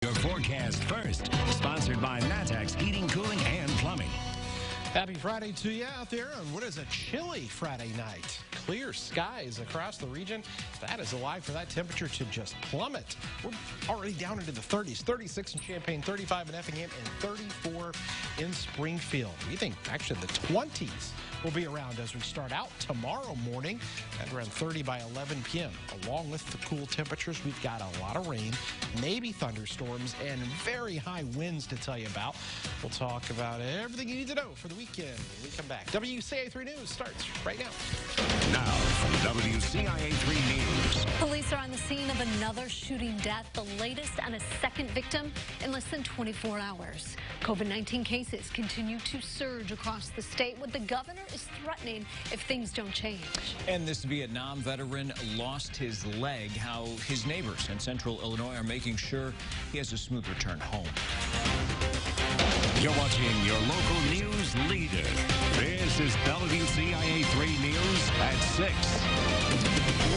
Your forecast first, sponsored by Natex Heating, Cooling, and Plumbing. Happy Friday to you out there on what is a chilly Friday night. Clear skies across the region. That is alive for that temperature to just plummet. We're already down into the 30s, 36 in Champaign, 35 in Effingham, and 34 in Springfield. We think actually the 20s will be around as we start out tomorrow morning at around 30 by 11 p.m. Along with the cool temperatures, we've got a lot of rain, maybe thunderstorms, and very high winds to tell you about. We'll talk about everything you need to know for the weekend when we come back. WCIA 3 News starts right now. Now from WCIA 3 News. Police are on the scene of another shooting death, the latest and a second victim in less than 24 hours. COVID-19 cases continue to surge across the state, with the governor is threatening if things don't change. And this Vietnam veteran lost his leg. How his neighbors in central Illinois are making sure he has a smooth return home. You're watching your local news leader. This is WCIA 3 News at 6.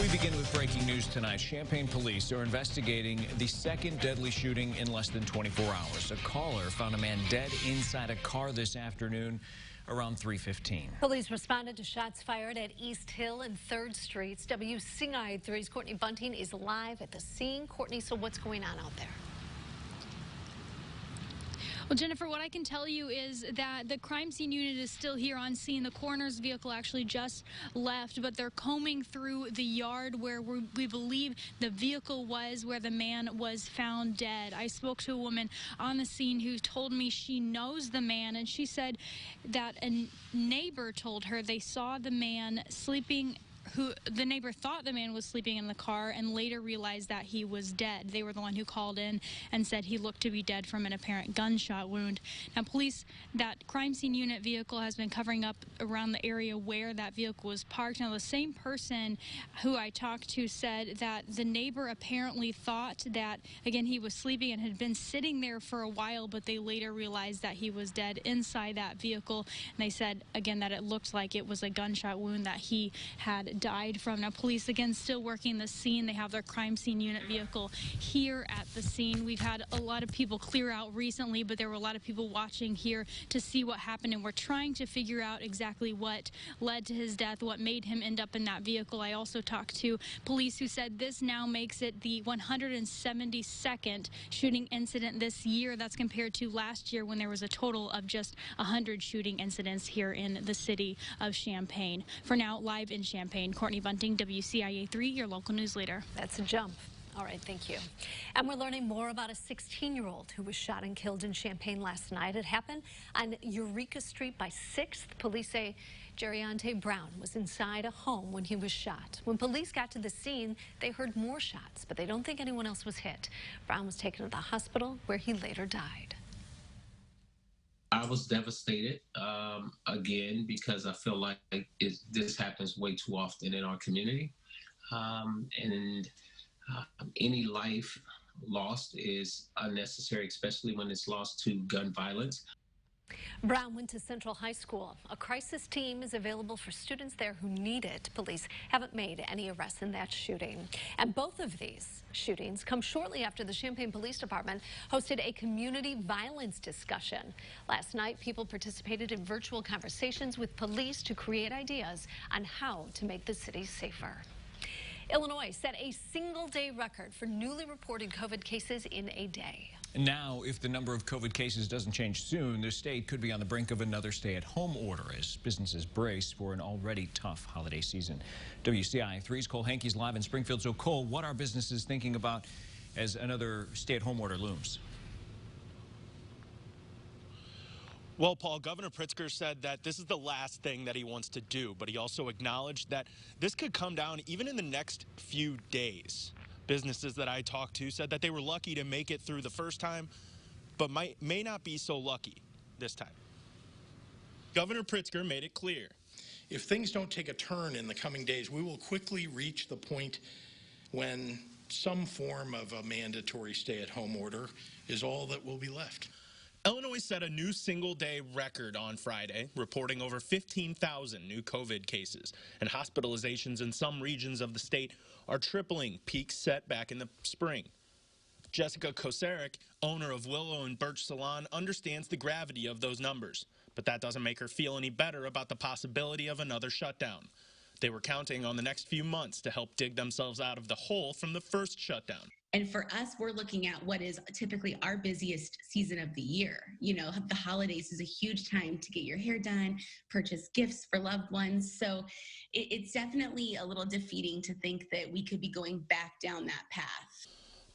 We begin with breaking news tonight. Champaign police are investigating the second deadly shooting in less than 24 hours. A caller found a man dead inside a car this afternoon around 3:15. Police responded to shots fired at East Hill and 3rd Streets. WCIA 3's Courtney Bunting is live at the scene. Courtney, so what's going on out there? Well, Jennifer, what I can tell you is that the crime scene unit is still here on scene. The coroner's vehicle actually just left, but they're combing through the yard where we believe the vehicle was, where the man was found dead. I spoke to a woman on the scene who told me she knows the man, and she said that a neighbor told her they saw the man sleeping. The neighbor thought the man was sleeping in the car and later realized that he was dead. They were the one who called in and said he looked to be dead from an apparent gunshot wound. Now, police, that crime scene unit vehicle has been covering up around the area where that vehicle was parked. Now, the same person who I talked to said that the neighbor apparently thought that, again, he was sleeping and had been sitting there for a while, but they later realized that he was dead inside that vehicle. And they said, again, that it looked like it was a gunshot wound that he had died from. Now, police, again, still working the scene. They have their crime scene unit vehicle here at the scene. We've had a lot of people clear out recently, but there were a lot of people watching here to see what happened, and we're trying to figure out exactly what led to his death, what made him end up in that vehicle. I also talked to police who said this now makes it the 172nd shooting incident this year. That's compared to last year when there was a total of just 100 shooting incidents here in the city of Champaign. For now, live in Champaign, Courtney Bunting, WCIA 3, your local news leader. That's a jump. All right, thank you. And we're learning more about a 16-year-old who was shot and killed in Champaign last night. It happened on Eureka Street by 6th. Police say Jeriante Brown was inside a home when he was shot. When police got to the scene, they heard more shots, but they don't think anyone else was hit. Brown was taken to the hospital where he later died. I was devastated, again, because I feel like this happens way too often in our community. Any life lost is unnecessary, especially when it's lost to gun violence. Brown went to Central High School. A crisis team is available for students there who need it. Police haven't made any arrests in that shooting. And both of these shootings come shortly after the Champaign Police Department hosted a community violence discussion. Last night, people participated in virtual conversations with police to create ideas on how to make the city safer. Illinois set a single-day record for newly reported COVID cases in a day. Now, if the number of COVID cases doesn't change soon, the state could be on the brink of another stay-at-home order as businesses brace for an already tough holiday season. WCIA 3's Cole Hankey's live in Springfield. So, Cole, what are businesses thinking about as another stay-at-home order looms? Well, Paul, Governor Pritzker said that this is the last thing that he wants to do, but he also acknowledged that this could come down even in the next few days. Businesses that I talked to said that they were lucky to make it through the first time, but may not be so lucky this time. Governor Pritzker made it clear. If things don't take a turn in the coming days, we will quickly reach the point when some form of a mandatory stay-at-home order is all that will be left. Illinois set a new single-day record on Friday, reporting over 15,000 new COVID cases, and hospitalizations in some regions of the state are tripling peaks set back in the spring. Jessica Kosarek, owner of Willow and Birch Salon, understands the gravity of those numbers, but that doesn't make her feel any better about the possibility of another shutdown. They were counting on the next few months to help dig themselves out of the hole from the first shutdown. And for us, we're looking at what is typically our busiest season of the year. You know, the holidays is a huge time to get your hair done, purchase gifts for loved ones. So it's definitely a little defeating to think that we could be going back down that path.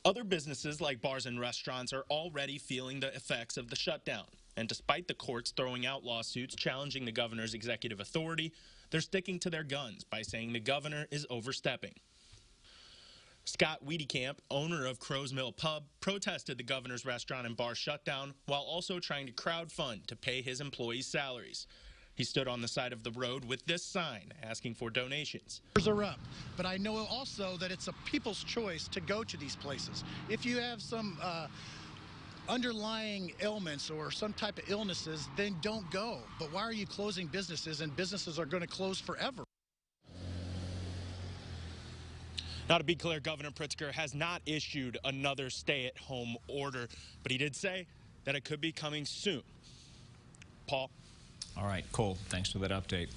Other businesses like bars and restaurants are already feeling the effects of the shutdown. And despite the courts throwing out lawsuits challenging the governor's executive authority, they're sticking to their guns by saying the governor is overstepping. Scott Wiedekamp, owner of Crow's Mill Pub, protested the governor's restaurant and bar shutdown while also trying to crowdfund to pay his employees' salaries. He stood on the side of the road with this sign asking for donations. Are up, but I know also that it's a people's choice to go to these places. If you have some underlying ailments or some type of illnesses, then don't go. But why are you closing businesses, and businesses are going to close forever? Now, to be clear, Governor Pritzker has not issued another stay-at-home order, but he did say that it could be coming soon. Paul? All right, Cole, thanks for that update.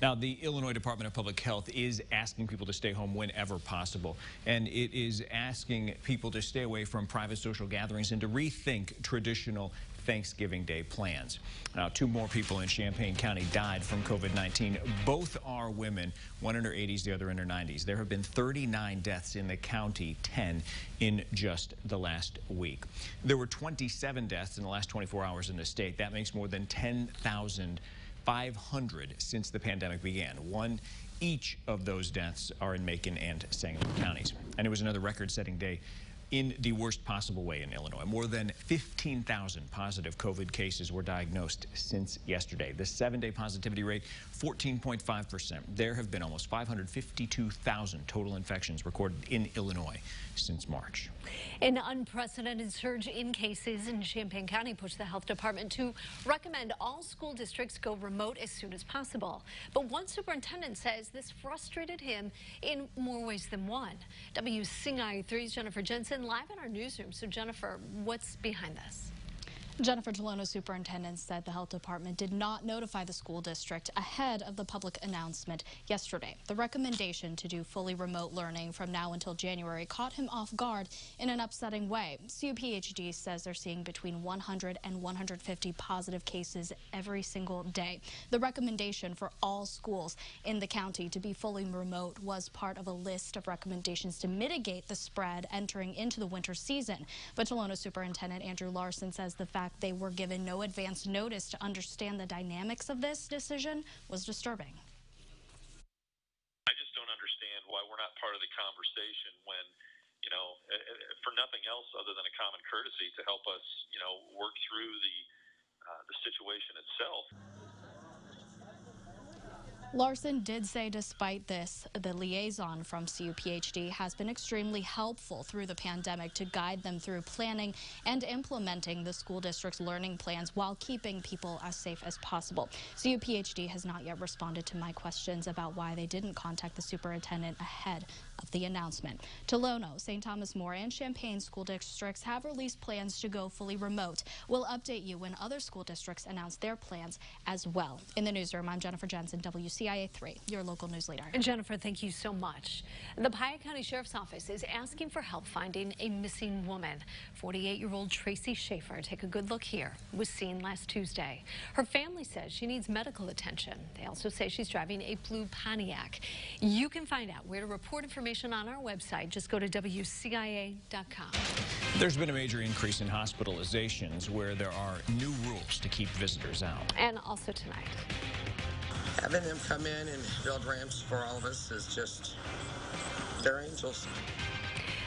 Now, the Illinois Department of Public Health is asking people to stay home whenever possible, and it is asking people to stay away from private social gatherings and to rethink traditional Thanksgiving Day plans. Now, 2 more people in Champaign County died from COVID-19. Both are women, one in her 80s, the other in her 90s. There have been 39 deaths in the county, 10 in just the last week. There were 27 deaths in the last 24 hours in the state. That makes more than 10,500 since the pandemic began. One each of those deaths are in Macon and Sangamon counties. And it was another record-setting day in the worst possible way in Illinois. More than 15,000 positive COVID cases were diagnosed since yesterday. The 7-day positivity rate, 14.5%. There have been almost 552,000 total infections recorded in Illinois since March. An unprecedented surge in cases in Champaign County pushed the health department to recommend all school districts go remote as soon as possible. But one superintendent says this frustrated him in more ways than one. WCIA 3's Jennifer Jensen live in our newsroom. So Jennifer, what's behind this? Jennifer Tolono, superintendent, said the health department did not notify the school district ahead of the public announcement yesterday. The recommendation to do fully remote learning from now until January caught him off guard in an upsetting way. COPHD says they're seeing between 100 and 150 positive cases every single day. The recommendation for all schools in the county to be fully remote was part of a list of recommendations to mitigate the spread entering into the winter season. But Tolono Superintendent Andrew Larson says the fact they were given no advance notice to understand the dynamics of this decision was disturbing. I just don't understand why we're not part of the conversation when, you know, for nothing else other than a common courtesy to help us, you know, work through the situation itself. Larson did say despite this, the liaison from CUPHD has been extremely helpful through the pandemic to guide them through planning and implementing the school district's learning plans while keeping people as safe as possible. CUPHD has not yet responded to my questions about why they didn't contact the superintendent ahead of the announcement. Tolono, St. Thomas More, and Champaign school districts have released plans to go fully remote. We'll update you when other school districts announce their plans as well. In the newsroom, I'm Jennifer Jensen, WCIA 3, your local news leader. And Jennifer, thank you so much. The PIATT County Sheriff's Office is asking for help finding a missing woman. 48-year-old Tracy Schaefer, take a good look here, was seen last Tuesday. Her family says she needs medical attention. They also say she's driving a blue Pontiac. You can find out where to report information on our website. Just go to WCIA.com. There's been a major increase in hospitalizations where there are new rules to keep visitors out. And also tonight, having them come in and build ramps for all of us is just, they're angels.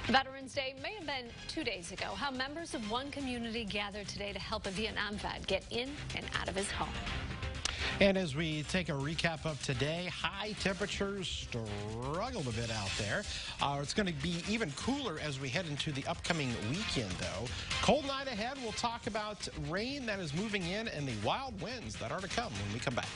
Veterans Day may have been 2 days ago. How members of one community gathered today to help a Vietnam vet get in and out of his home. And as we take a recap of today, high temperatures struggled a bit out there. It's going to be even cooler as we head into the upcoming weekend, though. Cold night ahead. We'll talk about rain that is moving in and the wild winds that are to come when we come back.